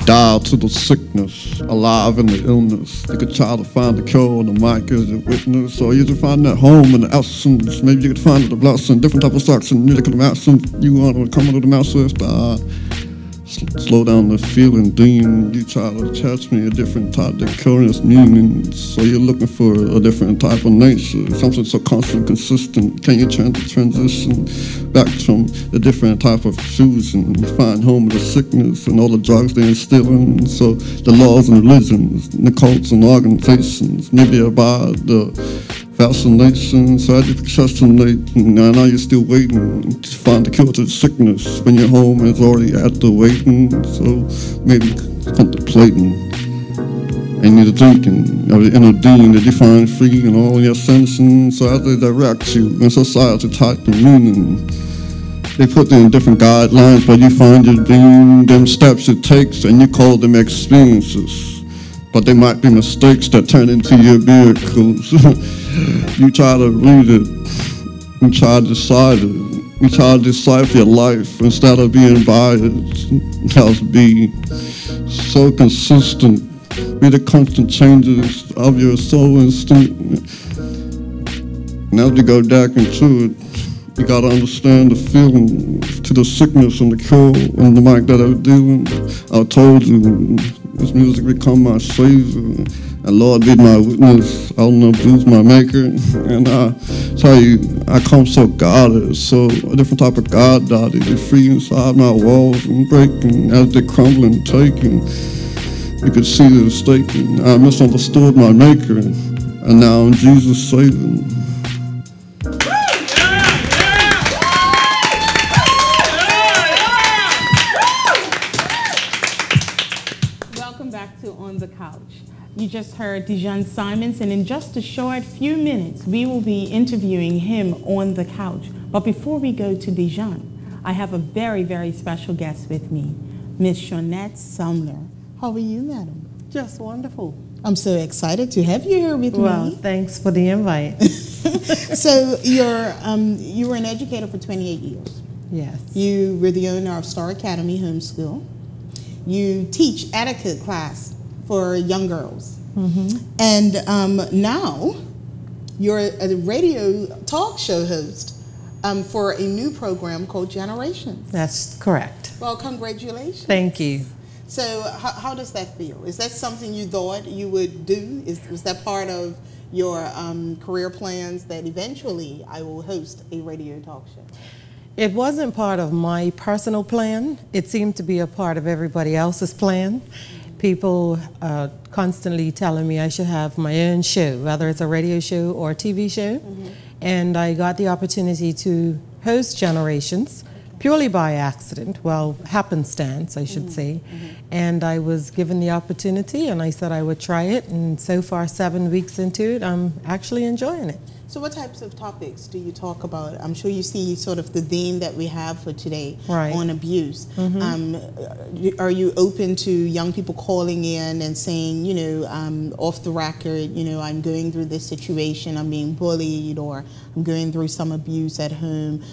dial to the sickness, alive in the illness. You could try to find the cure, the mic is a witness, or you could find that home in the essence. Maybe you could find the blessing, different type of stocks and music of the essence. You want to come into the master style. Slow down the feeling, deem. You try to attach me a different type of curious meaning. So you're looking for a different type of nature, something so constant, consistent. Can you transition back from the different type of fusion? You find home with the sickness and all the drugs they instilling. So the laws and religions, the cults and organizations, maybe about the fascination, so I just procrastinate, and I know you're still waiting to find the cure to the sickness when your home is already at the waiting, so maybe contemplating, and you're thinking of the inner being that you find free in all your senses, so as they direct you in society type of meaning, they put them in different guidelines, but you find your being, them steps it takes, and you call them experiences. But they might be mistakes that turn into your vehicles. You try to read it, you try to decide it, you try to decipher your life instead of being biased. How to be so consistent, be the constant changes of your soul instinct. And as you go back into it, you gotta understand the feeling to the sickness and the cure and the mic that I'm doing. I told you, this music become my savior, and Lord be my witness. I'll not abuse my maker, and I tell you, I come so guarded, so a different type of God dotted. You're free inside my walls and breaking as they're crumbling, taking. You could see the mistaken. I misunderstood my maker, and now I'm Jesus saving. You just heard Dijon Simons, and in just a short few minutes, we will be interviewing him on the couch. But before we go to Dijon, I have a very, very special guest with me, Miss Shawnette Somner. How are you, madam? Just wonderful. I'm so excited to have you here with me. Well, thanks for the invite. So you were an educator for 28 years. Yes. You were the owner of Star Academy Homeschool. You teach etiquette class for young girls. Mm-hmm. And now you're a radio talk show host for a new program called Generations. That's correct. Well, congratulations. Thank you. So how does that feel? Is that something you thought you would do? Was that part of your career plans that eventually I will host a radio talk show? It wasn't part of my personal plan. It seemed to be a part of everybody else's plan. People constantly telling me I should have my own show, whether it's a radio show or a TV show. Mm-hmm. And I got the opportunity to host Generations purely by accident, well, happenstance, I should say. Mm-hmm. And I was given the opportunity, and I said I would try it. And so far, 7 weeks into it, I'm actually enjoying it. So what types of topics do you talk about? I'm sure you see sort of the theme that we have for today on abuse. Mm-hmm. Are you open to young people calling in and saying, you know, off the record, you know, I'm going through this situation, I'm being bullied, or I'm going through some abuse at home?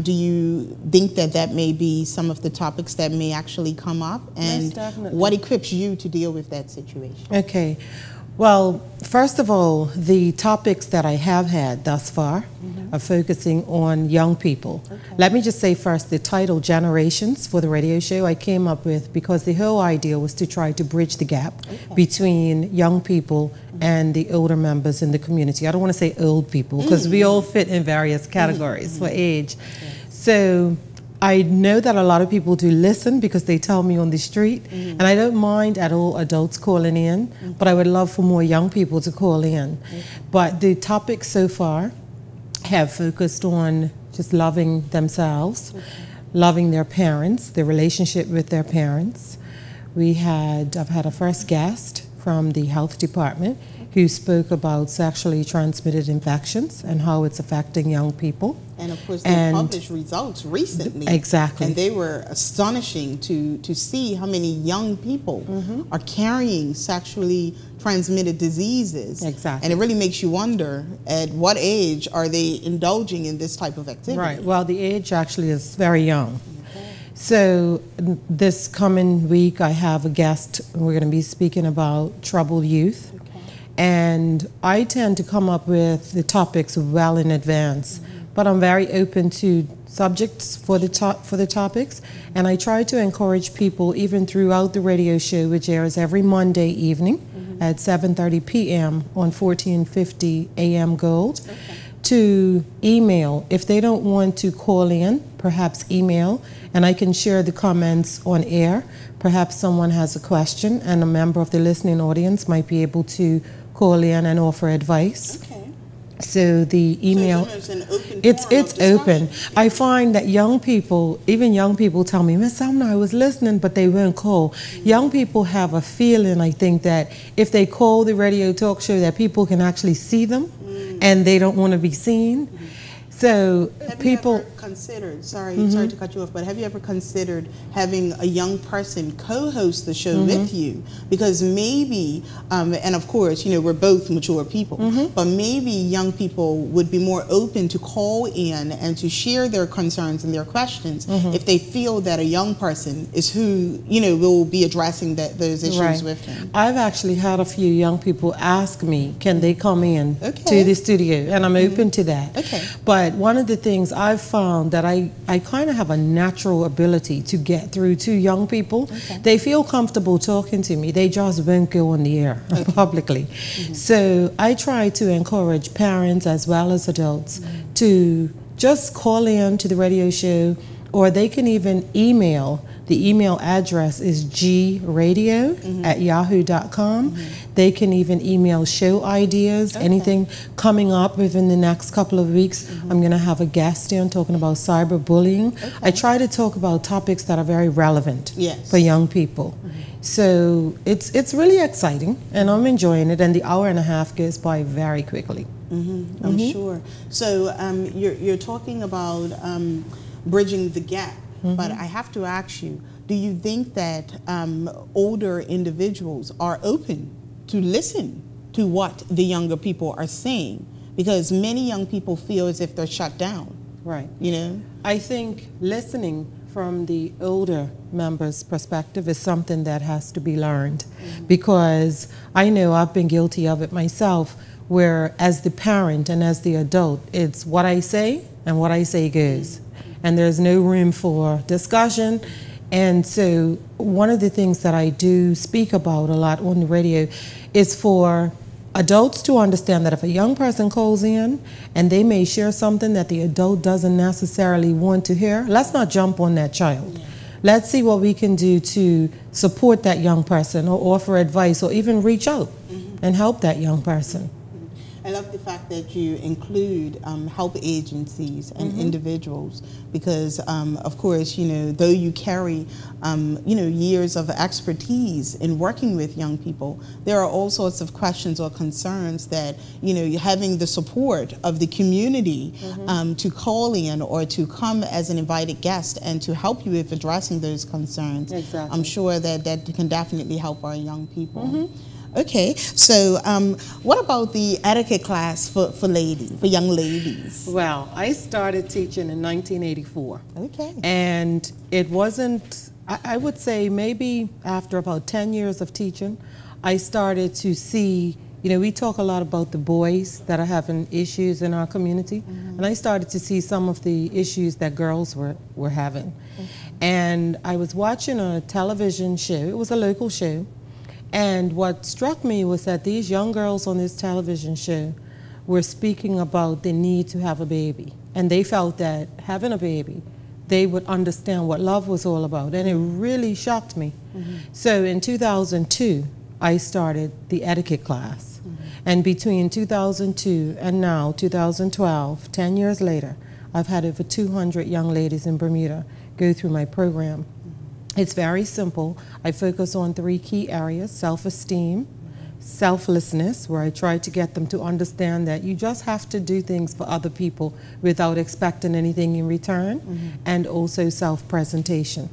Do you think that that may be some of the topics that may actually come up? And Yes, definitely. What equips you to deal with that situation? Okay. Well, first of all, the topics that I have had thus far are focusing on young people. Okay. Let me just say first, the title Generations for the radio show I came up with because the whole idea was to try to bridge the gap between young people and the older members in the community. I don't want to say old people because we all fit in various categories for age. So I know that a lot of people do listen because they tell me on the street, and I don't mind at all adults calling in, but I would love for more young people to call in. But the topics so far have focused on just loving themselves, loving their parents, their relationship with their parents. I've had a first guest from the health department who spoke about sexually transmitted infections and how it's affecting young people. And of course, they published results recently. Exactly. And they were astonishing to see how many young people are carrying sexually transmitted diseases. Exactly. And it really makes you wonder, at what age are they indulging in this type of activity? Right. Well, the age actually is very young. So this coming week, I have a guest. We're going to be speaking about troubled youth. And I tend to come up with the topics well in advance, but I'm very open to subjects for the topics, and I try to encourage people even throughout the radio show, which airs every Monday evening at 7:30 p.m. on 1450 AM Gold, to email. If they don't want to call in, perhaps email, and I can share the comments on air. Perhaps someone has a question, and a member of the listening audience might be able to call in and offer advice. So the email, so it's open. I find that young people, even young people tell me, Miss Somner, I was listening, but they won't call. Young people have a feeling, I think, that if they call the radio talk show, that people can actually see them, and they don't want to be seen. So people have you ever considered, sorry to cut you off, but have you ever considered having a young person co-host the show with you? Because maybe, and of course, you know, we're both mature people, but maybe young people would be more open to call in and to share their concerns and their questions if they feel that a young person is who, you know, will be addressing those issues with them. I've actually had a few young people ask me, can they come in to the studio? And I'm open to that. But one of the things I've found that I kind of have a natural ability to get through to young people. They feel comfortable talking to me. They just won't go on the air publicly. So I try to encourage parents as well as adults to just call in to the radio show, or they can even email. The email address is gradio@yahoo.com. They can even email show ideas, anything coming up within the next couple of weeks. I'm going to have a guest in talking about cyberbullying. I try to talk about topics that are very relevant for young people. So it's really exciting, and I'm enjoying it, and the hour and a half goes by very quickly. I'm sure. So you're talking about bridging the gap. But I have to ask you, do you think that older individuals are open to listen to what the younger people are saying? Because many young people feel as if they're shut down. Right. You know? I think listening from the older members' perspective is something that has to be learned. Because I know I've been guilty of it myself, where as the parent and as the adult, it's what I say and what I say goes. And there's no room for discussion. And so one of the things that I do speak about a lot on the radio is for adults to understand that if a young person calls in and they may share something that the adult doesn't necessarily want to hear, let's not jump on that child. Let's see what we can do to support that young person, or offer advice, or even reach out and help that young person. I love the fact that you include help agencies and individuals, because of course, you know, though you carry you know, years of expertise in working with young people, there are all sorts of questions or concerns that, you know, having the support of the community to call in or to come as an invited guest and to help you with addressing those concerns. I'm sure that that can definitely help our young people. Okay, so what about the etiquette class for young ladies? Well, I started teaching in 1984. Okay. And it wasn't, I would say maybe after about 10 years of teaching, I started to see, you know, we talk a lot about the boys that are having issues in our community, and I started to see some of the issues that girls were having. And I was watching a television show, it was a local show, and what struck me was that these young girls on this television show were speaking about the need to have a baby. And they felt that having a baby, they would understand what love was all about. And it really shocked me. So in 2002, I started the etiquette class. And between 2002 and now, 2012, 10 years later, I've had over 200 young ladies in Bermuda go through my program. It's very simple. I focus on 3 key areas: self-esteem, selflessness, where I try to get them to understand that you just have to do things for other people without expecting anything in return, and also self-presentation.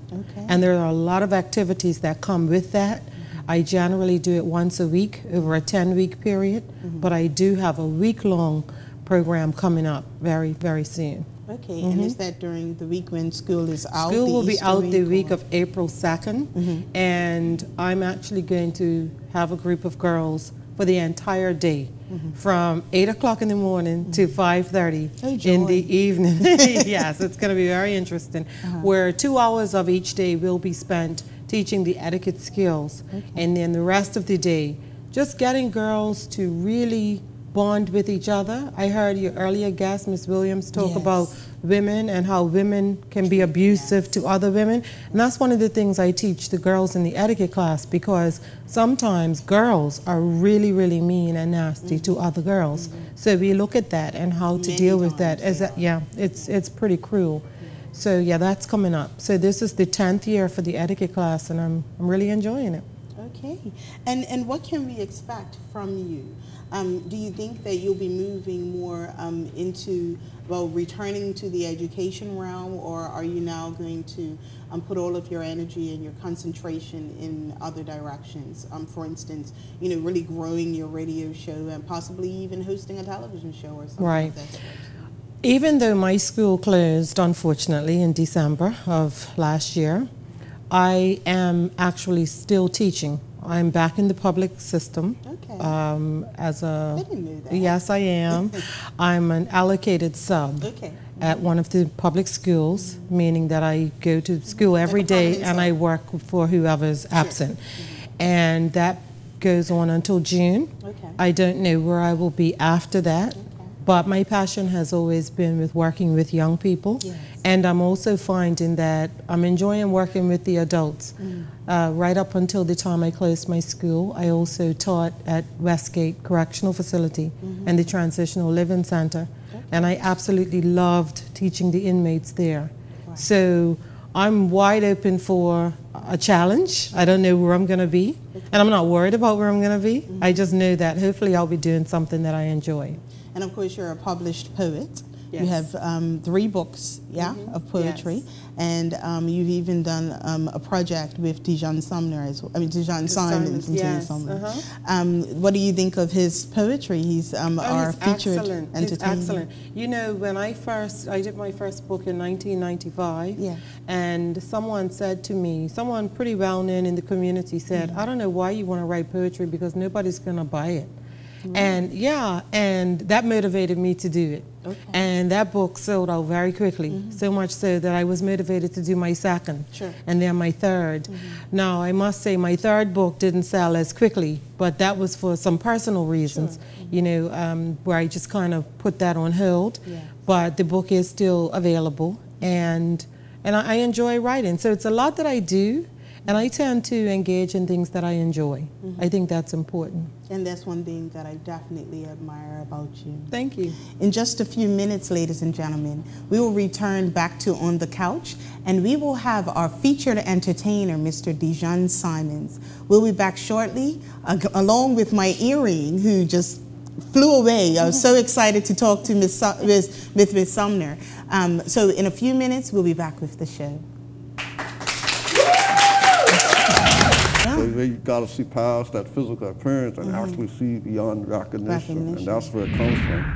And there are a lot of activities that come with that. I generally do it once a week over a 10-week period, but I do have a week-long program coming up very, very soon. Okay, and is that during the week when school is out? School will be out the week of April 2nd, and I'm actually going to have a group of girls for the entire day, from 8 o'clock in the morning to 5:30 in the evening. Yes, it's going to be very interesting, where 2 hours of each day will be spent teaching the etiquette skills, and then the rest of the day just getting girls to really bond with each other. I heard your earlier guest, Ms. Williams, talk about women and how women can be abusive to other women. And that's one of the things I teach the girls in the etiquette class, because sometimes girls are really, really mean and nasty to other girls. So we look at that and how to deal with that. It's pretty cruel. So yeah, that's coming up. So this is the 10th year for the etiquette class, and I'm really enjoying it. Okay. And what can we expect from you? Do you think that you'll be moving more into, well, returning to the education realm, or are you now going to put all of your energy and your concentration in other directions? For instance, you know, really growing your radio show and possibly even hosting a television show or something like that. Even though my school closed, unfortunately, in December of last year, I am actually still teaching. I'm back in the public system. As a, I didn't know that. Yes, I am. I'm an allocated sub at one of the public schools, meaning that I go to school every day and I work for whoever's absent. And that goes on until June. I don't know where I will be after that. But my passion has always been with working with young people. And I'm also finding that I'm enjoying working with the adults. Right up until the time I closed my school, I also taught at Westgate Correctional Facility and the Transitional Living Center. And I absolutely loved teaching the inmates there. So I'm wide open for a challenge. I don't know where I'm going to be. And I'm not worried about where I'm going to be. I just know that hopefully I'll be doing something that I enjoy. And of course, you're a published poet. You have 3 books, of poetry, and you've even done a project with Shawnette Somner as well. I mean, Shawnette Somner. What do you think of his poetry? He's our featured entertainer. It's excellent. You know, when I did my first book in 1995, and someone said to me, someone pretty well known in the community said, I don't know why you want to write poetry, because nobody's going to buy it. And and that motivated me to do it. And that book sold out very quickly, so much so that I was motivated to do my second and then my third. Now, I must say my third book didn't sell as quickly, but that was for some personal reasons, you know, where I just kind of put that on hold. But the book is still available, and I enjoy writing. So it's a lot that I do. And I tend to engage in things that I enjoy. I think that's important. And that's one thing that I definitely admire about you. Thank you. In just a few minutes, ladies and gentlemen, we will return back to On the Couch, and we will have our featured entertainer, Mr. Shawnette Somner. We'll be back shortly, along with my earring, who just flew away. I was so excited to talk to Ms. Somner. So in a few minutes, we'll be back with the show. So you got to see past that physical appearance and actually see beyond recognition. And that's where it comes from.